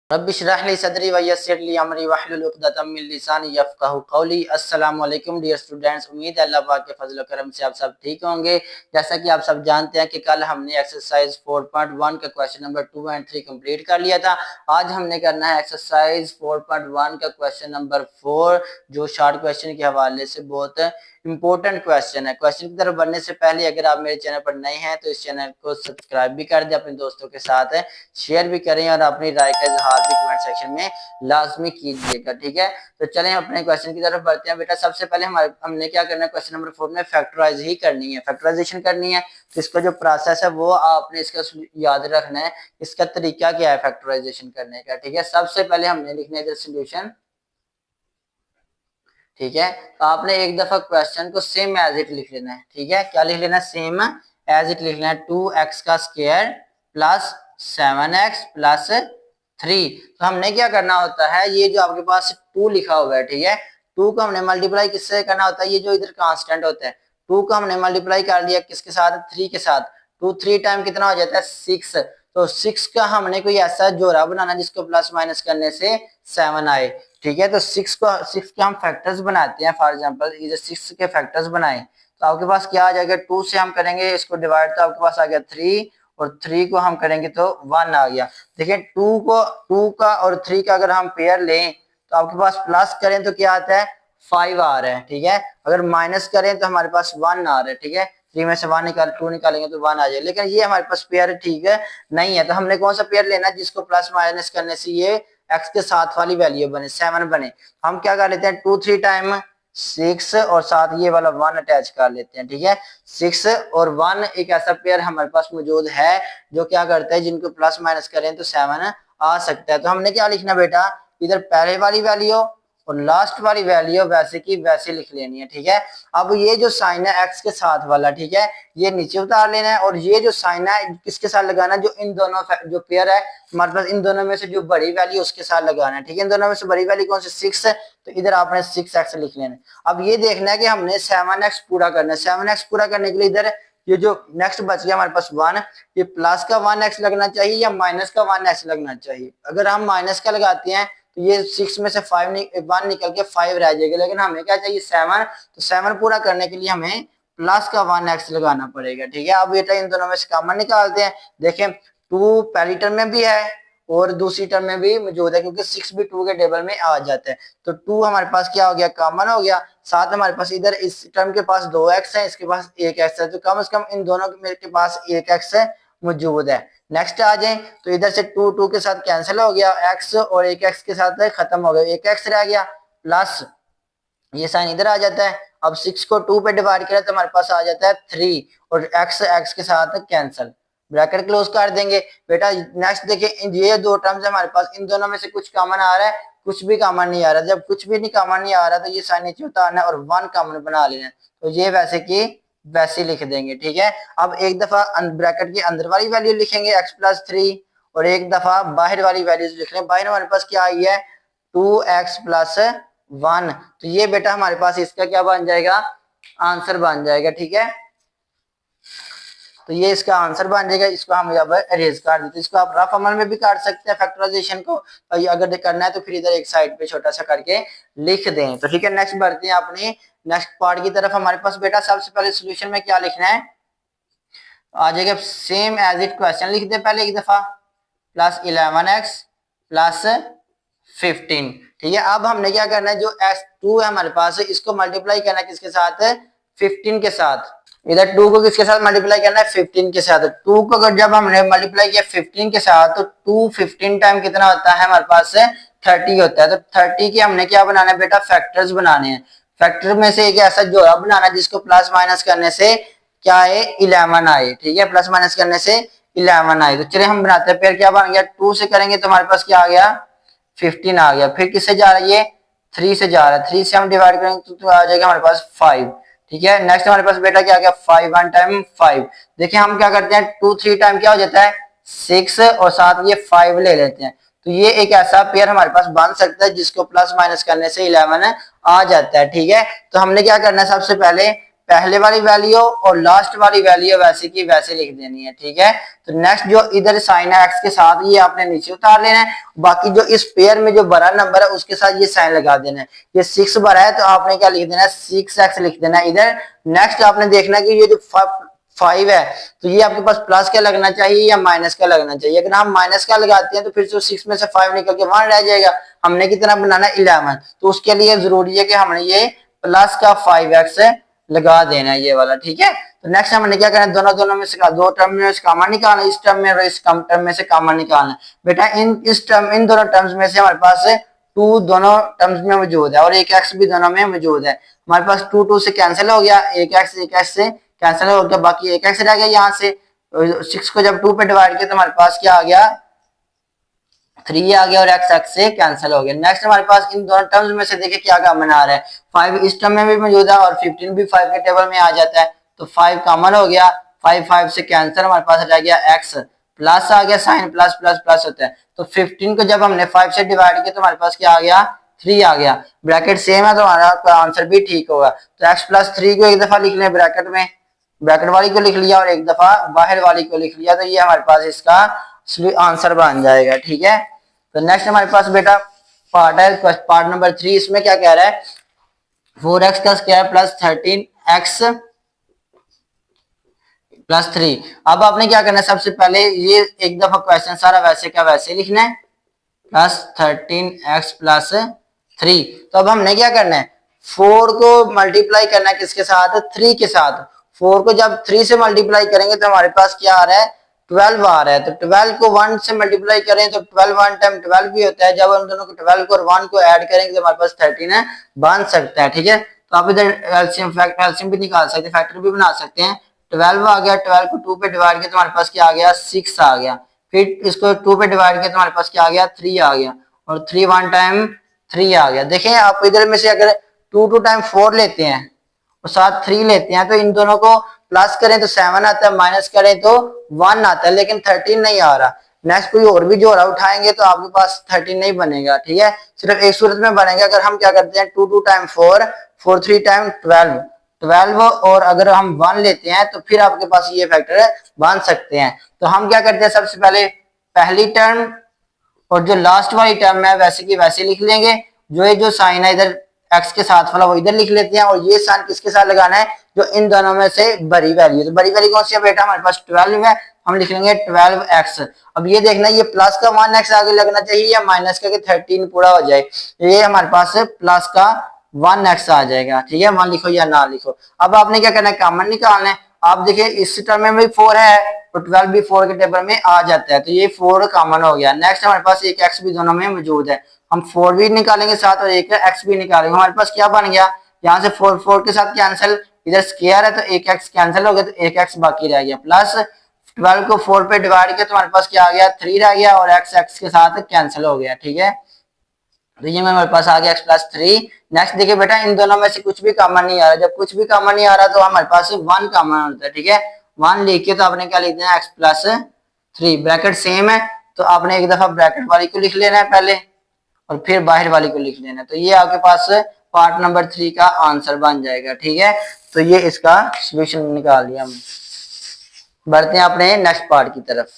Rabbi इश्रह ली सदरी व यस्सिर ली अमरी वहलुल उक़दतम मिन लिसानी यफ़क़हू क़ौली। अस्सलामु अलैकुम डियर स्टूडेंट्स, उम्मीद है अल्लाह पाक के फजल करम से आप सब ठीक होंगे। जैसा कि आप सब जानते हैं कि कल हमने एक्सरसाइज 4.1 का क्वेश्चन नंबर 2 एंड 3 कंप्लीट कर लिया था। आज हमने करना है एक्सरसाइज 4.1 का क्वेश्चन नंबर 4, जो शॉर्ट क्वेश्चन के हवाले से बहुत इंपॉर्टेंट क्वेश्चन है। क्वेश्चन की तरफ बढ़ने से पहले अगर आप मेरे चैनल पर नए हैं तो इस चैनल को सब्सक्राइब भी कर दें, अपने दोस्तों के साथ शेयर भी करें और अपनी राय का इजहार भी कमेंट सेक्शन में लाजमी कीजिएगा। ठीक है, तो चलें अपने क्वेश्चन की तरफ बढ़ते हैं। बेटा सबसे पहले हमने क्या करना है, क्वेश्चन नंबर 4 में फैक्टराइज ही करनी है, फैक्टराइजेशन करनी है। तो इसका जो प्रोसेस है वो आपने इसका याद रखना है, इसका तरीका क्या है फैक्टराइजेशन करने का। ठीक है, सबसे पहले हमने लिखना है सोल्यूशन। ठीक है, तो आपने एक दफा क्वेश्चन को सेम एज इट लिख लेना है। ठीक है, क्या लिख लेना है, सेम एज इट लिख लेना है। 2x का स्क्वायर प्लस 7x प्लस 3। तो हमने क्या करना होता है, ये जो आपके पास 2 लिखा हुआ है, ठीक है, 2 को हमने मल्टीप्लाई किससे करना होता है, ये जो इधर कांस्टेंट होता है 2 को हमने मल्टीप्लाई कर लिया किसके साथ, 3 के साथ। 2 3 टाइम कितना हो जाता है, 6। तो 6 का हमने कोई ऐसा जोड़ा बनाना जिसको प्लस माइनस करने से 7 आए। ठीक है, तो 6 के हम फैक्टर्स बनाते हैं। फॉर एग्जांपल इधर 6 के फैक्टर्स बनाए तो आपके पास क्या आ जाएगा, 2 से हम करेंगे इसको डिवाइड तो आपके पास आ गया 3, और 3 को हम करेंगे तो 1 आ गया। देखिए 2 का और 3 का अगर हम पेयर लें तो आपके पास प्लस करें तो क्या आता है, 5 आ रहा है। ठीक है, अगर माइनस करें तो हमारे पास 1 आ रहा है। ठीक है, 3 में से 2 निकालेंगे तो 1 आ जाए, लेकिन ये हमारे पास पेयर ठीक है नहीं है। तो हमने कौन सा पेयर लेना है जिसको प्लस माइनस करने से ये x के साथ वाली वैल्यू बने, 7 बने। हम क्या कर लेते हैं, 2 3 टाइम 6 और साथ ये वाला 1 अटैच कर लेते हैं। ठीक है, 6 और 1 एक ऐसा पेयर हमारे पास मौजूद है जो क्या करता है, जिनको प्लस माइनस करें तो 7 आ सकता है। तो हमने क्या लिखना बेटा, इधर पहले वाली वैल्यू और लास्ट वाली वैल्यू वैसे की वैसे लिख लेनी है। ठीक है, अब ये जो साइन है x के साथ वाला, ठीक है, ये नीचे उतार लेना है, और ये जो साइन है किसके साथ लगाना है, जो इन दोनों जो पेयर है हमारे पास, इन दोनों में से जो बड़ी वैल्यू उसके साथ लगाना है। ठीक है, इन दोनों में से बड़ी वैल्यू कौन सी, 6 है, तो इधर आपने 6x लिख लेना है। अब ये देखना है कि हमने 7x पूरा करना है। 7x पूरा करने के लिए इधर ये जो नेक्स्ट बच गया हमारे पास 1, ये प्लस का 1x लगना चाहिए या माइनस का 1x लगना चाहिए। अगर हम माइनस का लगाते हैं तो ये 6 में से 1 निकल के 5 रह जाएगा, लेकिन हमें क्या चाहिए, 7। तो 7 पूरा करने के लिए हमें प्लस का 1x लगाना पड़ेगा। ठीक है, अब बेटा इन दोनों में से कॉमन निकालते हैं। देखें 2 पहली टर्म में भी है और दूसरी टर्म में भी मौजूद है, क्योंकि 6 भी 2 के टेबल में आ जाता है। तो 2 हमारे पास क्या हो गया, कॉमन हो गया। साथ हमारे पास इधर इस टर्म के पास 2x है, इसके पास 1x है, तो कम से कम इन दोनों के पास 1x मौजूद है। नेक्स्ट आ जाए तो इधर से 2 2 के साथ कैंसिल हो गया, x और 1x के साथ खत्म हो गया, 1x रह गया, प्लस ये साइन इधर आ जाता है। अब 6 को 2 पे डिवाइड करें तो हमारे पास आ जाता है 3, और x के साथ कैंसिल, ब्रैकेट क्लोज कर देंगे। बेटा नेक्स्ट देखिए, ये दो टर्म्स हमारे पास, इन दोनों में से कुछ कॉमन आ रहा है, कुछ भी कॉमन नहीं आ रहा। जब कुछ भी नहीं कॉमन नहीं आ रहा तो ये साइन नीचे उतारना है और 1 कॉमन बना लेना है, तो ये वैसे की वैसे लिख देंगे। ठीक है, अब एक दफा ब्रैकेट के अंदर वाली वैल्यू लिखेंगे x प्लस 3, और एक दफा बाहर वाली वैल्यूज लिख लेंगे। बाहर हमारे पास क्या आई है, 2x प्लस 1। तो ये बेटा हमारे पास इसका क्या बन जाएगा, आंसर बन जाएगा। ठीक है, तो ये इसका आंसर बन जाएगा। इसको हम यहाँ पर अरेज कर देते हैं। इसको आप रफ अमल में भी कर सकते हैं फैक्टराइजेशन को, और अगर करना है तो फिर इधर एक साइड पे छोटा सा करके लिख दें। तो ठीक है, नेक्स्ट बढ़ते हैं अपने नेक्स्ट पार्ट की तरफ। हमारे पास बेटा सबसे पहले सोल्यूशन में क्या लिखना है, आ जाएगा सेम एज इट क्वेश्चन लिख दें पहले एक दफा, प्लस 11x प्लस 15। ठीक है, अब हमने क्या करना है, जो x2 है हमारे पास, इसको मल्टीप्लाई करना है किसके साथ, 15 के साथ। इधर 2 को किसके साथ मल्टीप्लाई करना है, 15 के साथ। 2 को अगर जब हमने मल्टीप्लाई किया 15 के साथ तो 2 15 टाइम कितना होता है हमारे पास, 30 होता है। तो 30 के हमने क्या बनाना है बेटा, फैक्टर्स बनाने हैं। फैक्टर में से एक ऐसा जोड़ा बनाना जिसको प्लस माइनस करने से क्या आए, 11 आए। ठीक है, प्लस माइनस करने से 11 आए। तो चलिए हम बनाते हैं, फिर क्या बन गया, 2 से करेंगे तो हमारे पास क्या आ गया, 15 आ गया। फिर किससे जा रहा है, ये 3 से जा रहा है, 3 से हम डिवाइड करेंगे तो आ जाएगा हमारे पास 5। ठीक है, नेक्स्ट हमारे पास बेटा क्या आ गया, 5 1 टाइम 5। देखिए हम क्या करते हैं, 2 3 टाइम क्या हो जाता है, 6, और साथ ये 5 ले लेते हैं। तो ये एक ऐसा पेयर हमारे पास बन सकता है जिसको प्लस माइनस करने से 11 आ जाता है। ठीक है, तो हमने क्या करना है, सबसे पहले पहले वाली वैल्यू और लास्ट वाली वैल्यू वैसे की वैसे लिख देनी है, ठीक है। तो नेक्स्ट जो इधर साइन है एक्स के साथ, ये आपने नीचे उतार लेना है। बाकी जो इस पेयर में जो बड़ा नंबर है उसके साथ ये साइन लगा देना है। ये 6 बड़ा है तो आपने क्या लिख देना है, 6x लिख देना है इधर। नेक्स्ट आपने देखना है कि ये जो 5 है तो ये आपके पास प्लस का लगना चाहिए या माइनस का लगना चाहिए। अगर हम माइनस का लगाते हैं तो फिर जो 6 में से 5 निकल के 1 रह जाएगा। हमने कितना बनाना है 11, तो उसके लिए जरूरी है कि हमने ये प्लस का 5x लगा देना है ये वाला, ठीक है। तो नेक्स्ट हमने क्या करना है, दोनों में से दो टर्म में से कॉमन निकालना है, इस टर्म में और इस टर्म में से कॉमन निकालना है। बेटा इन दोनों टर्म्स में से हमारे पास 2 दोनों टर्म्स में मौजूद है और एक x भी दोनों में मौजूद है। हमारे पास 2 से कैंसिल हो गया, एक x से कैंसिल हो गया, बाकी एक x रह गया। यहाँ से 6 को जब 2 पे डिवाइड किया तो हमारे पास क्या आ गया, 3 आ गया और x से कैंसिल हो गया। नेक्स्ट हमारे पास इन दोनों टर्म्स में से देखिए क्या कॉमन आ रहा है, 5 इस टर्म में भी मौजूद है और 15 भी 5 के टेबल में आ जाता है, तो 5 कॉमन हो गया। 5 से कैंसिल, हमारे पास रह गया x, प्लस आ गया, साइन प्लस प्लस प्लस होता है। तो 15 को जब हमने 5 से डिवाइड किया तो हमारे पास क्या आ गया, 3 आ गया। ब्रैकेट सेम है तो हमारा आंसर भी ठीक होगा। तो x प्लस 3 को एक दफा लिख लें ब्रैकेट में, ब्रैकेट वाली को लिख लिया और एक दफा बाहर वाली को लिख लिया, तो ये हमारे पास इसका आंसर बन जाएगा, ठीक है। तो नेक्स्ट हमारे पास बेटा पार्ट है, पार्ट नंबर 3। इसमें क्या कह रहा है, 4x का स्क्वायर प्लस 13x प्लस 3। अब आपने क्या करना है, सबसे पहले ये एक दफा क्वेश्चन सारा वैसे का वैसे लिखना है, प्लस 13x प्लस 3। तो अब हमने क्या करना है, 4 को मल्टीप्लाई करना है किसके साथ, 3 के साथ। 4 को जब 3 से मल्टीप्लाई करेंगे तो हमारे पास क्या आ रहा है, 12 आ रहा है। तो 12 को 1 से मल्टीप्लाई करें तो 12 1 टाइम 12 भी होता है। जब हम दोनों को 12 को और 1 को ऐड करेंगे तो हमारे पास 13 बन सकता है, ठीक है। तो आप इधर एलसीएम भी निकाल सकते हैं, फैक्टर भी बना सकते हैं। 12 आ गया, 12 को 2 पे डिवाइड किया तो हमारे पास क्या आ गया, 6 आ गया। फिर इसको 2 पे डिवाइड किया तो हमारे पास क्या आ गया, 3 आ गया। और 3 1 टाइम 3 आ गया। देखें आप इधर में से अगर 2 टाइम 4 लेते हैं और साथ 3 लेते हैं तो इन दोनों को प्लस करें तो 7 आता है, माइनस करें तो 1 आता है, लेकिन 13 नहीं आ रहा। नेक्स्ट कोई और भी जोड़ा उठाएंगे तो आपके पास 13 नहीं बनेगा, ठीक है। सिर्फ एक सूरत में बनेगा, अगर हम क्या करते हैं 2 टाइम 4, 4 3 टाइम 12 और अगर हम 1 लेते हैं तो फिर आपके पास ये फैक्टर बन सकते हैं। तो हम क्या करते हैं, सबसे पहले पहली टर्म और जो लास्ट वाली टर्म है वैसे की वैसे लिख लेंगे। जो साइन है इधर x के साथ वाला वो इधर लिख लेते हैं और ये साइन किसके साथ लगाना है, जो इन दोनों में से बड़ी वैल्यू। तो बड़ी वैल्यू कौन सी है बेटा, हमारे पास 12 है, हम लिख लेंगे 12x। अब ये देखना ये प्लस का 1x आगे लगना चाहिए या माइनस का, कि 13 पूरा हो जाए। ये हमारे पास प्लस का 1x आ जाएगा, ठीक है। 1 लिखो या ना लिखो। अब आपने क्या करना है, कॉमन निकालना है। आप देखिए इस टर्म में भी 4 है तो 12 भी 4 के टेबल में आ जाता है, तो ये 4 कॉमन हो गया। नेक्स्ट हमारे पास एक x भी दोनों में मौजूद है, हम 4 भी निकालेंगे साथ और एक x भी निकालेंगे। हमारे पास क्या बन गया, यहाँ से 4 के साथ कैंसिल, इधर स्क्वायर है तो एक x कैंसिल हो गया तो एक x बाकी रह गया। प्लस 12 को 4 पे डिवाइड किया तो हमारे पास क्या आ गया, 3 रह गया और x के साथ कैंसिल हो गया, ठीक है। तो ये हमारे पास आ गया x प्लस 3। नेक्स्ट देखिए बेटा इन दोनों में से कुछ भी कॉमन नहीं आ रहा, जब कुछ भी कॉमन नहीं आ रहा तो हमारे पास 1 कॉमन होता है, ठीक है। 1 लिख के तो आपने क्या लिख देना है, x प्लस 3। ब्रैकेट सेम है तो आपने एक दफा ब्रैकेट वाली को लिख लेना है पहले और फिर बाहर वाली को लिख लेना है। तो ये आपके पास पार्ट नंबर 3 का आंसर बन जाएगा, ठीक है। तो ये इसका सोल्यूशन निकाल लिया हम। बढ़ते हैं अपने नेक्स्ट पार्ट की तरफ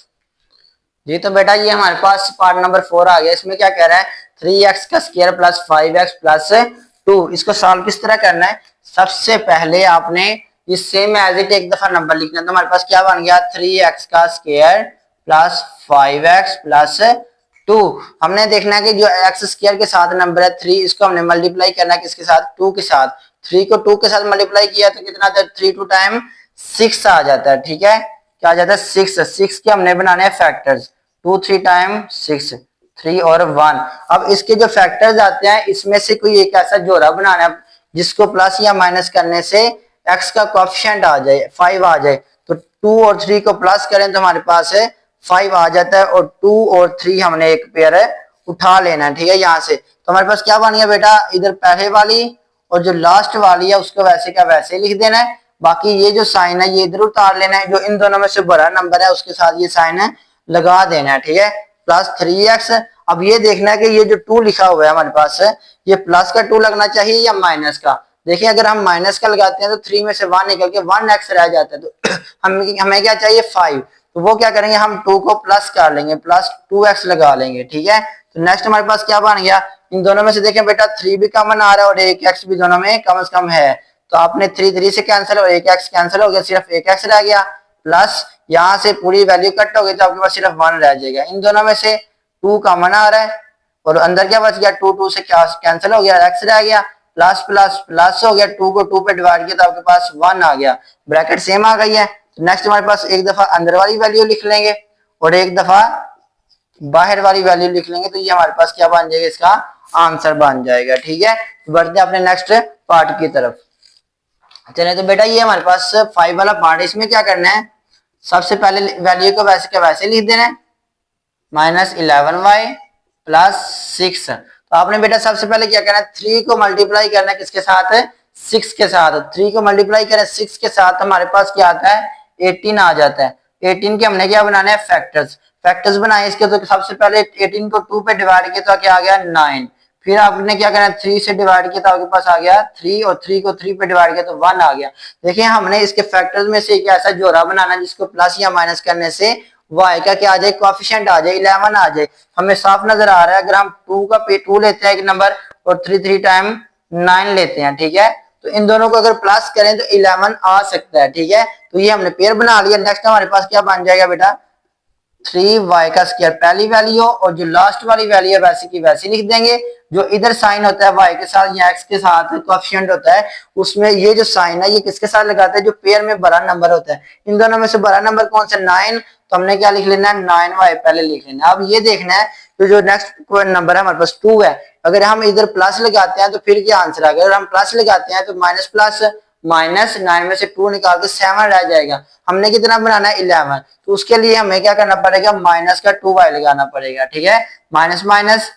जी। तो बेटा ये हमारे पास पार्ट नंबर 4 आ गया। इसमें क्या कह रहा है, 3x का स्क्वायर प्लस 5x प्लस 2। इसको सॉल्व किस तरह करना है, सबसे पहले आपने ये सेम एज इट एक दफा नंबर लिखना है। तो हमारे पास क्या बन गया, 3x का स्क्वायर प्लस 5x प्लस 2। हमने देखना है कि जो x स्क्वायर के साथ नंबर है 3, इसको हमने मल्टीप्लाई करना है किसके साथ, 2 के साथ। 3 को 2 के साथ मल्टीप्लाई किया तो कितना आता है, 3 2 टाइम 6 आ जाता है, ठीक है। क्या आ जाता है, 6 के हमने बनाने हैं फैक्टर्स, 2 3 टाइम 6, 3 और 1। अब इसके जो फैक्टर्स आते हैं इसमें से कोई एक ऐसा जोड़ा बनाना है जिसको प्लस या माइनस करने से x का कोएफिशिएंट आ जाए, 5 आ जाए। तो 2 और 3 को प्लस करें तो हमारे पास 5 आ जाता है और 2 और 3 हमने एक पेयर उठा लेना है, ठीक है। यहाँ से तो हमारे पास क्या बन गया बेटा, इधर पहले वाली और जो लास्ट वाली है उसको वैसे का वैसे लिख देना है। बाकी ये जो साइन है ये इधर उतार लेना है, जो इन दोनों में से बड़ा नंबर है उसके साथ ये साइन लगा देना है, ठीक है। Plus 3x। अब ये देखना है कि ये जो 2 लिखा हुआ है हमारे पास ये प्लस का 2 लगना चाहिए या माइनस का। देखिए अगर हम माइनस का लगाते हैं तो 3 में से 1 निकल के 1x रह जाता है, तो हमें क्या चाहिए 5। तो वो क्या करेंगे, हम 2 को प्लस कर लेंगे, प्लस 2x लगा लेंगे, ठीक है। तो नेक्स्ट हमारे पास क्या बन गया, इन दोनों में से देखें बेटा 3 भी कॉमन आ रहा है और एक x भी दोनों में कम से कम है, तो आपने 3 3 से कैंसिल और एक x कैंसिल हो गया, सिर्फ एक x रह गया, प्लस यहाँ से पूरी वैल्यू कट हो गई तो आपके पास सिर्फ 1 रह जाएगा। इन दोनों में से 2 कॉमन आ रहा है और अंदर क्या बच गया, 2 2 से क्या कैंसिल हो गया, x रह गया, प्लस प्लस प्लस हो गया, 2 को 2 पे डिवाइड किया तो आपके पास 1 आ गया, ब्रैकेट सेम आ गई है। तो नेक्स्ट हमारे पास एक दफा अंदर वाली वैल्यू लिख लेंगे और एक दफा बाहर वाली वैल्यू लिख लेंगे, तो ये हमारे पास क्या बन जाएगा, इसका आंसर बन जाएगा, ठीक है। तो बढ़ते हैं अपने नेक्स्ट पार्ट की तरफ। चलिए तो बेटा ये हमारे पास 5 वाला पार्ट है, इसमें क्या करना है, सबसे पहले वैल्यू को वैसे के वैसे लिख देना है, -11y प्लस 6। तो आपने बेटा सबसे पहले क्या करना है, 3 को मल्टीप्लाई करना है किसके साथ, 6 के साथ। 3 को मल्टीप्लाई करें 6 के साथ, हमारे पास क्या आता है, 18 आ जाता है। 18 के हमने क्या बनाना है, फैक्टर्स। फैक्टर्स बनाए इसके, तो सबसे पहले 18 को 2 पे डिवाइड किया तो क्या आ गया 9, फिर आपने क्या करना है 3 से डिवाइड किया तो आपके पास आ गया 3 और 3 को 3 पे डिवाइड किया तो 1 आ गया। देखिए हमने इसके फैक्टर्स में से एक ऐसा जोड़ा बनाना है जिसको प्लस या माइनस करने से y का क्या आ जाए, कोएफिशिएंट आ जाए, 11 आ जाए। हमें साफ नजर आ रहा है, अगर हम 2 का पे 2 लेते हैं एक नंबर और 3 3 टाइम 9 लेते हैं, ठीक है, तो इन दोनों को अगर प्लस करें तो 11 आ सकता है, ठीक है। तो ये हमने पेयर बना लिया। नेक्स्ट हमारे पास क्या बन जाएगा बेटा, 3y का स्क्वायर पहली वैल्यू और जो लास्ट वाली वैल्यू है वैसे की वैसे लिख देंगे। जो इधर साइन होता है y के साथ या x के साथ कोएफिशिएंट होता है, उसमें ये जो साइन है ये किसके साथ लगाते हैं, जो पेयर में बड़ा नंबर होता है। इन दोनों में से बड़ा नंबर कौन सा, 9, तो हमने क्या लिख लेना है 9y पहले लिख लेना है। अब ये देखना है तो जो नेक्स्ट नंबर है हमारे पास 2 है, अगर हम इधर प्लस लगाते हैं तो फिर क्या आंसर आएगा, अगर हम प्लस लगाते हैं तो माइनस प्लस माइनस 9 में से 2 निकाल के 7 रह जाएगा। हमने कितना बनाना है 11, तो उसके लिए हमें क्या करना पड़ेगा, माइनस का 2y लगाना पड़ेगा, ठीक है। माइनस माइनस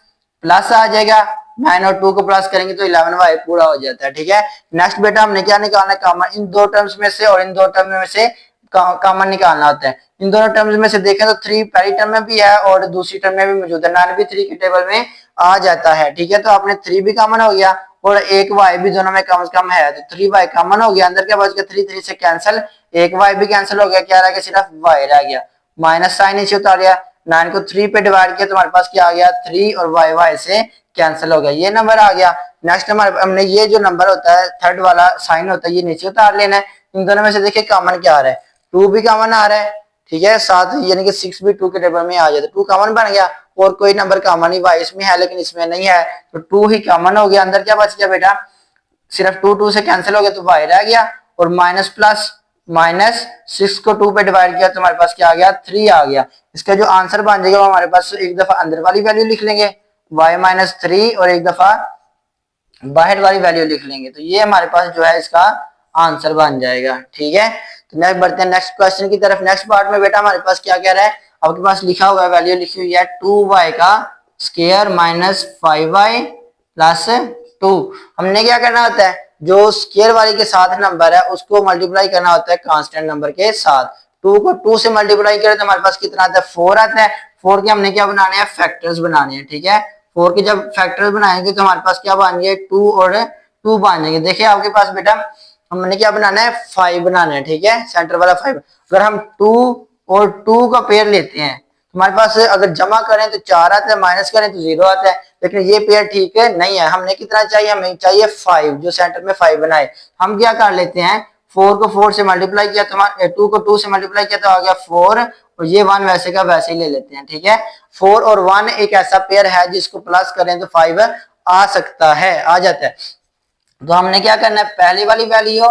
प्लस आ जाएगा, 9 और 2 को प्लस करेंगे तो 11y पूरा हो जाता है, ठीक है। नेक्स्ट बेटा हमने क्या निकालना है, कॉमन, इन दो टर्म्स में से और इन दो टर्म में से कॉमन निकालना होता है। इन दोनों टर्म्स में से देखें तो 3 पहली टर्म में भी है और दूसरी टर्म में भी मौजूद है, 9 भी 3 के टेबल में आ जाता है, ठीक है। तो आपने 3 भी कॉमन हो गया और एक y भी दोनों में कम से कम है, तो 3y कॉमन हो गया, अंदर क्या बच गया 3 3 से कैंसिल, एक y भी कैंसिल हो गया, क्या रह गया, सिर्फ y रह गया, माइनस साइन नीचे उतार दिया, 9 को 3 पे डिवाइड किया तो हमारे पास क्या आ गया 3 और y से कैंसिल हो गया, ये नंबर आ गया। नेक्स्ट हमारे हमने ये जो नंबर होता है थर्ड वाला साइन होता है ये नीचे उतार लेना है। इन दोनों में से देखिए कॉमन क्या आ रहा है, 2 भी कॉमन आ रहा है, ठीक है, साथ यानी कि 6 भी 2 के टेबल में आ जाता है, 2 कॉमन बन गया और कोई नंबर कॉमन ही y इसमें है लेकिन इसमें नहीं है, तो 2 ही कॉमन हो गया। अंदर क्या बच गया बेटा, सिर्फ 2 2 से कैंसिल हो गया तो y रह गया और माइनस प्लस माइनस 6 को 2 पे डिवाइड किया तो हमारे पास क्या आ गया 3 आ गया। इसका जो आंसर बन जाएगा वो हमारे पास एक दफा अंदर वाली वैल्यू लिख लेंगे y-3 और एक दफा बाहर वाली वैल्यू लिख लेंगे, तो ये हमारे पास जो है इसका आंसर बन जाएगा, ठीक है। तो नेक्स्ट बढ़ते हैं नेक्स्ट क्वेश्चन की तरफ। नेक्स्ट पार्ट में बेटा हमारे पास क्या कह रहा है, आपके पास लिखा हुआ है वैल्यू लिखी हुई है 2y का स्क्वायर माइनस 5y प्लस 2। हमने क्या करना होता है, जो स्क्वायर वाली के साथ नंबर है उसको मल्टीप्लाई करना होता है कांस्टेंट नंबर के साथ। 2 को 2 से मल्टीप्लाई करें तो हमारे पास कितना आता है 4 आता है। 4 के हमने क्या बनाने हैं, फैक्टर्स बनाने हैं, ठीक है। 4 के जब फैक्टर्स बनाएंगे तो हमारे पास क्या बन गए 2 और 2 बन जाएंगे। देखिए आपके पास बेटा हमने क्या बनाना है 5 बनाना है, ठीक है, सेंटर वाला 5। अगर हम 2 और 2 का पेयर लेते हैं हमारे पास अगर जमा करें तो 4 आता है, माइनस करें तो 0 आता है, लेकिन ये पेयर ठीक है नहीं है। हमने कितना चाहिए, हमें चाहिए 5, जो सेंटर में 5 बनाए। हम क्या कर लेते हैं 4 को 4 से मल्टीप्लाई किया तो 2 को 2 से मल्टीप्लाई किया तो आ गया 4 और ये 1 वैसे का वैसे ही ले लेते हैं, ठीक है। 4 और 1 एक ऐसा पेयर है जिसको प्लस करें तो 5 आ सकता है, आ जाता है। तो हमने क्या करना है, पहली वाली वैल्यू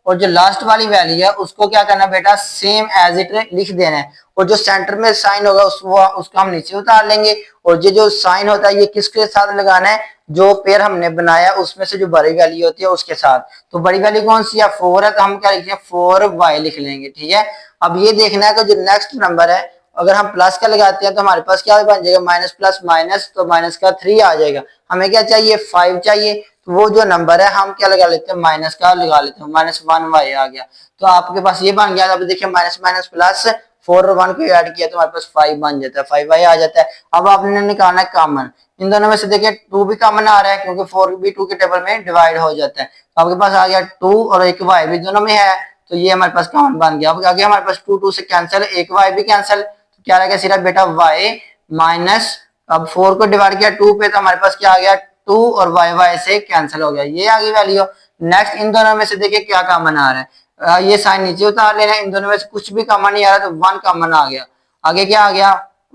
और जो लास्ट वाली वैल्यू है उसको क्या करना है बेटा, सेम एज इट लिख देना है और जो सेंटर में साइन होगा उसको हम नीचे उतार लेंगे और ये जो साइन होता है ये किसके साथ लगाना है, जो पेयर हमने बनाया उसमें से जो बड़ी वैल्यू होती है उसके साथ। तो बड़ी वैल्यू कौन सी है 4 है, तो हम क्या लिखते हैं 4y लिख लेंगे, ठीक है। अब ये देखना है कि जो नेक्स्ट नंबर है अगर हम प्लस का लगाते हैं तो हमारे पास क्या बन जाएगा, माइनस प्लस माइनस, तो माइनस का 3 आ जाएगा। हमें क्या चाहिए 5 चाहिए, तो वो जो नंबर है हम क्या लगा लेते हैं माइनस का लगा लेते हैं, -1y आ गया। तो आपके पास ये बन गया। अब देखिए माइनस माइनस प्लस 4 और 1 को ऐड किया तो हमारे पास 5 बन जाता है, 5y आ जाता है। अब आपने निकालना है कॉमन, इन दोनों में से देखिए 2 भी कॉमन आ रहा है क्योंकि 4 भी 2 के टेबल में डिवाइड हो जाता है। तो आपके पास आ गया 2 और एक y भी दोनों में है, तो ये हमारे पास कॉमन बन गया। अब आगे हमारे पास 2 2 से कैंसिल, एक y भी कैंसिल, तो क्या रहेगा सिर्फ बेटा y माइनस, अब 4 को डिवाइड किया 2 पे तो हमारे पास क्या आ गया 2 और y से कैंसिल हो गया, ये आ गई वैल्यू। नेक्स्ट इन दोनों में से देखिए क्या कॉमन आ रहा है, ये साइन नीचे उतार लेना है, इन दोनों में से कुछ भी कॉमन नहीं आ रहा तो 1 कॉमन आ गया। आगे क्या आ गया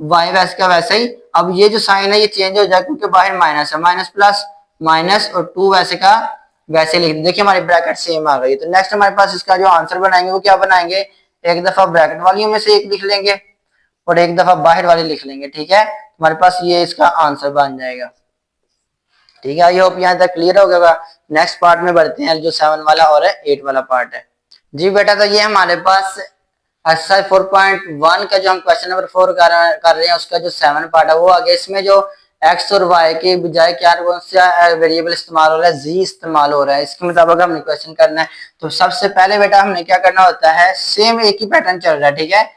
y वैसे का वैसे ही। अब ये जो साइन है ये चेंज हो जाए क्योंकि बाहर माइनस है, माइनस प्लस माइनस और 2 वैसे का वैसे लिख देखिए हमारी ब्रैकेट सेम आ गई। तो नेक्स्ट हमारे पास इसका जो आंसर बनाएंगे वो क्या बनाएंगे, एक दफा ब्रैकेट वालियों में से एक लिख लेंगे और एक दफा बाहर वाली लिख लेंगे, ठीक है। हमारे पास ये इसका आंसर बन जाएगा, ठीक है। आई होप यहाँ तक क्लियर हो गया। नेक्स्ट पार्ट में बढ़ते हैं जो 7 वाला और 8 वाला पार्ट है। जी बेटा, तो ये हमारे पास एक्सरसाइज 4.1 का जो हम क्वेश्चन नंबर 4 कर रहे हैं उसका जो 7 पार्ट है वो आगे, इसमें जो x और y के बजाय क्या कौन सा वेरिएबल इस्तेमाल हो रहा है, z इस्तेमाल हो रहा है, इसके मुताबिक हमने क्वेश्चन करना है। तो सबसे पहले बेटा हमने क्या करना होता है, सेम एक ही पैटर्न चल रहा है, ठीक है।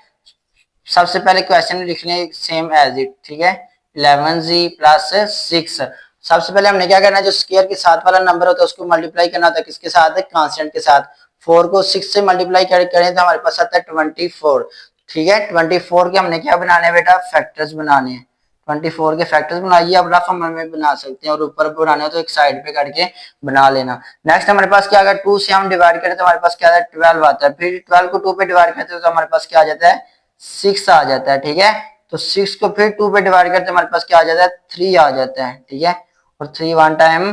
सबसे पहले क्वेश्चन लिख लें सेम एज इट, ठीक है। 11z प्लस 6, सबसे पहले हमने क्या करना है, जो स्क्वायर के साथ वाला नंबर होता है उसको मल्टीप्लाई करना होता है किसके साथ, कांस्टेंट के साथ। 4 को 6 से मल्टीप्लाई करें तो हमारे पास आता है 24, ठीक है। 24 के हमने क्या बनाने हैं बेटा, फैक्टर्स बनाने हैं। 24 के फैक्टर्स बनाइए, आप रफ हम में बना सकते हैं और ऊपर बनाने हो तो एक साइड पे करके बना लेना। नेक्स्ट हमारे पास क्या अगर 2 से हम डिवाइड करें तो हमारे पास क्या आता है 12 आता है, फिर 12 को 2 पे डिवाइड करते हैं तो हमारे पास क्या आ जाता है 6 आ जाता है, ठीक है। तो 6 को फिर 2 पे डिवाइड करते हैं हमारे पास क्या आ जाता है 3 आ जाता है, ठीक है। और 3 1 टाइम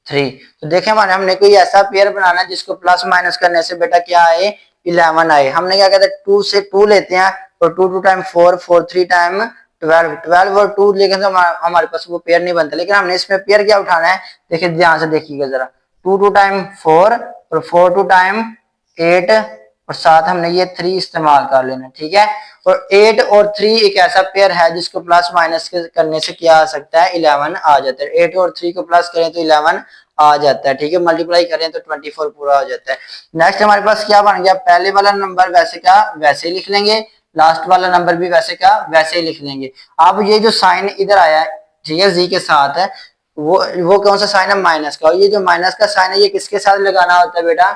3, तो देखें हमारे हमने कोई ऐसा पेयर बनाना है जिसको प्लस माइनस करने से बेटा क्या आए 11 आए। हमने क्या कहते हैं 2 से 2 लेते हैं और 2 2 टाइम 4 4 3 टाइम 12, 12 और 2 लेकिन तो हमारे पास वो पेयर नहीं बनता, लेकिन हमने इसमें पेयर क्या उठाना है, देखिए ध्यान से देखिएगा जरा, 2 2 टाइम 4 और 4 2 टाइम 8 और साथ हमने ये 3 इस्तेमाल कर लेना, ठीक है। और 8 और 3 एक ऐसा पेयर है जिसको प्लस माइनस करने से क्या आ सकता है 11 आ जाता है। 8 और 3 को प्लस करें तो 11 आ जाता है, ठीक है। मल्टीप्लाई करें तो 24 पूरा हो जाता है। नेक्स्ट हमारे पास क्या बन गया, पहले वाला नंबर वैसे का वैसे लिख लेंगे, लास्ट वाला नंबर भी वैसे का वैसे ही लिख लेंगे। अब ये जो साइन इधर आया है, ठीक है, जी के साथ है, वो कौन सा साइन है, माइनस का। और ये जो माइनस का साइन है ये किसके साथ लगाना होता है बेटा,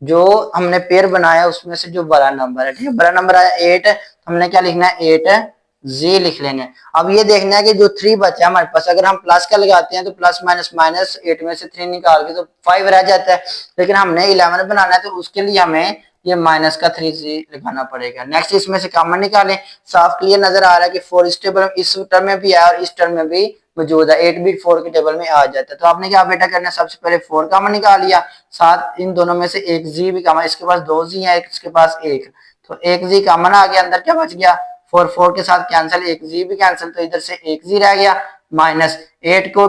जो हमने पेयर बनाया उसमें से जो बड़ा नंबर है, ठीक है। बड़ा नंबर आया 8, हमने क्या लिखना है 8 जी लिख लेंगे। अब ये देखना है कि जो 3 बचा है हमारे पास, अगर हम प्लस का लगाते हैं तो प्लस माइनस माइनस 8 में से 3 निकाल के तो 5 रह जाता है, लेकिन हमने 11 बनाना है तो उसके लिए हमें ये माइनस का 3 जी लगाना पड़ेगा। नेक्स्ट इसमें से कॉमन निकालें, साफ क्लियर नजर आ रहा है कि 4 इस टेबल इस टर्म में भी है और इस टर्म में भी मौजूद है, 8 भी 4 के टेबल में आ जाता है। तो आपने क्या बेटा करना है, सबसे पहले 4 कॉमन निकाल लिया, साथ इन दोनों में से एक जी भी कॉमन, इसके पास 2 जी है, इसके पास 1, तो 1 जी कॉमन आ गया, अंदर क्या बच गया 4 4 के साथ कैंसिल, 1 जी भी कैंसिल, तो इधर से 1 जी रह गया, माइनस 8 को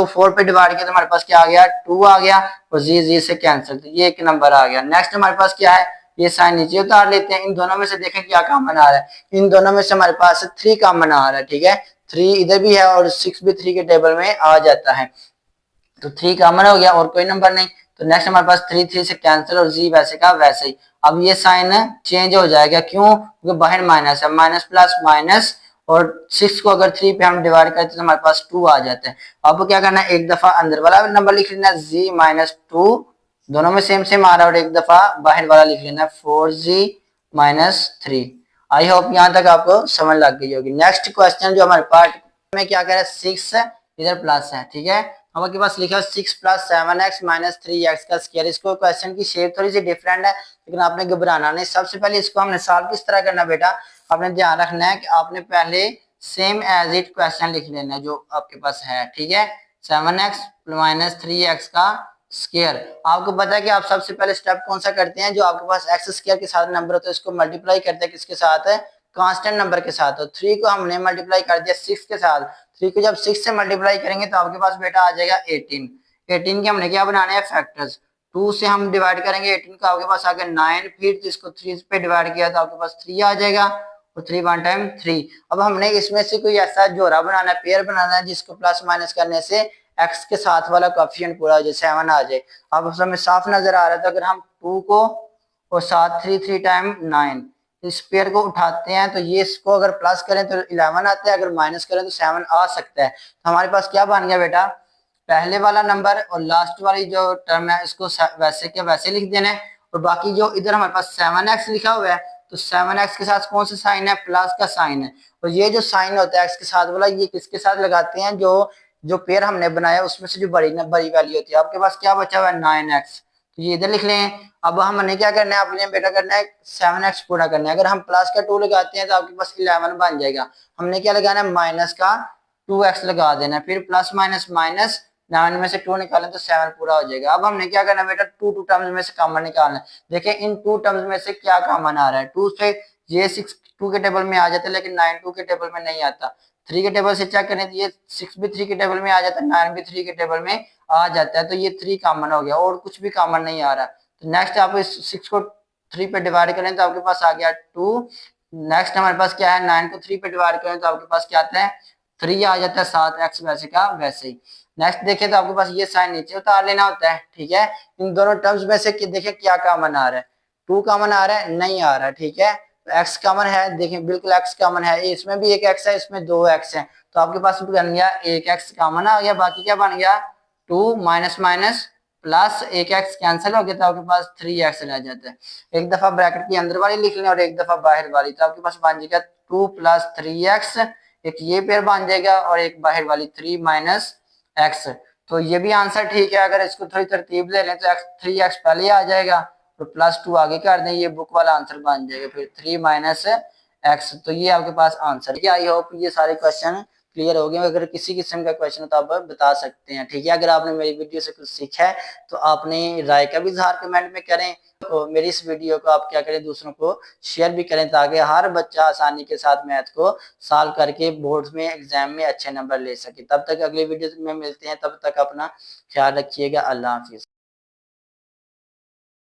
4 पे डिवाइड किया तो हमारे पास क्या आ गया 2 आ गया और जी जी से कैंसिल, तो ये एक नंबर आ गया। नेक्स्ट हमारे पास क्या है, ये साइन नीचे उतार लेते हैं, इन दोनों में से देखें क्या कॉमन आ रहा है, इन दोनों में से हमारे पास 3 कॉमन आ रहा है, ठीक है। 3 इधर भी है और 6 भी 3 के टेबल में आ जाता है, तो 3 कॉमन हो गया और कोई नंबर नहीं। तो नेक्स्ट हमारे पास 3 3 से कैंसिल और जी वैसे का वैसे ही। अब ये साइन चेंज हो जाएगा, क्यों, क्योंकि बाहर माइनस है, माइनस प्लस माइनस, और 6 को अगर 3 पे हम डिवाइड करते तो हमारे पास 2 आ जाता है। अब क्या करना है, एक दफा अंदर वाला नंबर लिख लेना जी माइनस 2, दोनों में सेम सेम आ रहा है, और एक दफा बाहर वाला लिख लेना 4g माइनस 3। आई होप यहाँ तक आपको समझ लग गई होगी। नेक्स्ट क्वेश्चन जो हमारे पार्ट में क्या कह रहा है 6 इधर प्लस है, ठीक है। हमारे पास लिखा है 6 प्लस 7x माइनस 3x का स्क्वायर। इसको क्वेश्चन की शेप थोड़ी सी डिफरेंट है लेकिन आपने घबराना नहीं। सबसे पहले इसको हमने सॉल्व किस तरह करना बेटा, आपने ध्यान रखना है कि आपने पहले सेम एज इट क्वेश्चन लिख लेना है जो आपके पास है, ठीक है। 7x माइनस 3x का स्क्वायर। आपको पता है कि आप सबसे पहले स्टेप कौन सा करते हैं, जो आपके पास एक्स स्क्वायर के साथ नंबर होता है इसको मल्टीप्लाई करते हैं किसके साथ है, कांस्टेंट नंबर के साथ। तो 3 को हमने मल्टीप्लाई कर दिया 6 के साथ, 3 को जब 6 से मल्टीप्लाई करेंगे तो आपके पास बेटा आ जाएगा 18। 18 के हमने क्या बनाने हैं फैक्टर्स, 2 से हम डिवाइड करेंगे 18 को, आपके पास आ गया 9, फिर इसको 3 पे डिवाइड किया तो आपके पास 3 आ जाएगा और 3 1 टाइम 3। अब हमने इसमें से कोई ऐसा जोड़ा बनाना है, पेयर बनाना है जिसको प्लस माइनस करने से एक्स के साथ वाला कोएफिशिएंट पूरा हो जाए, 7 आ जाए। अब हमें साफ नजर आ रहा था, अगर हम 2 को और साथ 3 3 टाइम 9, इस पेयर को उठाते हैं तो ये इसको अगर प्लस करें तो 11 आता है, अगर माइनस करें तो 7 आ सकता है। तो हमारे पास क्या बन गया बेटा, पहले वाला नंबर और लास्ट वाली जो टर्म है इसको वैसे के वैसे लिख देना है, और बाकी जो इधर हमारे पास 7x लिखा हुआ है तो 7x के साथ कौन सा साइन है, प्लस का साइन है। और ये जो साइन होता है x के साथ वाला, ये किसके साथ लगाते हैं, जो जो पेयर हमने बनाया उसमें से जो बड़ी वैल्यू होती है। आपके पास क्या बचा हुआ है 9x, तो ये इधर लिख लें। अब हमने क्या करना है, अपने बेटा करना है 7x पूरा करना है। अगर हम प्लस का 2 लगाते हैं तो आपके पास 11 बन जाएगा। हमने क्या लगाना है, माइनस का 2x लगा देना है, फिर प्लस माइनस माइनस 9 में से 2 निकालें तो 7 पूरा हो जाएगा। अब हमने क्या करना है बेटा, 2 टर्म्स में से कॉमन निकालना है। देखिए इन 2 टर्म्स में से क्या कॉमन आ रहा है, 2 से ये 6 2 के टेबल में आ जाता है, लेकिन 9 2 के टेबल में नहीं आता। 3 के टेबल से चेक करें तो ये 6 भी 3 के टेबल में आ जाता है, 9 भी 3 के टेबल में आ जाता है। तो ये 3 कॉमन हो गया और कुछ भी कॉमन नहीं आ रहा। तो नेक्स्ट आप इस 6 को 3 पे डिवाइड करें तो आपके पास आ गया 2। नेक्स्ट हमारे पास क्या है, 9 को 3 पे डिवाइड करें तो आपके पास क्या आता है, 3 आ जाता है, 7x वैसे का वैसे ही। नेक्स्ट देखिए तो आपके पास ये साइन नीचे उतार लेना होता है, ठीक है। इन दोनों टर्म्स में से देखिए क्या कॉमन आ रहा है, 2 कॉमन आ रहा है, नहीं आ रहा है, ठीक है। तो x कॉमन है, देखिए बिल्कुल x कॉमन है, इसमें भी एक x है, इसमें 2x है, तो आपके पास बन गया एक x कॉमन आ गया। बाकी क्या बन गया, 2 माइनस माइनस प्लस एक x कैंसिल हो गया तो आपके पास 3x रह जाता है। एक दफा ब्रैकेट के अंदर वाली लिख लें और एक दफा बाहर वाली, तो आपके पास बन जाएगा 2 प्लस 3x, एक ये पेयर बन जाएगा और एक बाहर वाली 3 माइनस x। तो ये भी आंसर ठीक है। अगर इसको थोड़ी तरतीब ले लें तो 3x पहले आ जाएगा और प्लस 2 आगे कर दें, ये बुक वाला आंसर बन जाएगा, फिर 3 माइनस x। तो ये आपके पास आंसर है। आई होप ये सारे क्वेश्चन क्लियर हो गए। अगर किसी किस्म का क्वेश्चन हो तो आप बता सकते हैं, ठीक है। अगर आपने मेरी वीडियो से कुछ सीखा है तो आपने राय का भी इजहार कमेंट में करें, और मेरी इस वीडियो को आप क्या करें, दूसरों को शेयर भी करें, ताकि हर बच्चा आसानी के साथ मैथ को सॉल्व करके बोर्ड में एग्जाम में अच्छे नंबर ले सके। तब तक अगली वीडियो में मिलते हैं, तब तक अपना ख्याल रखिएगा। अल्लाह हाफिज।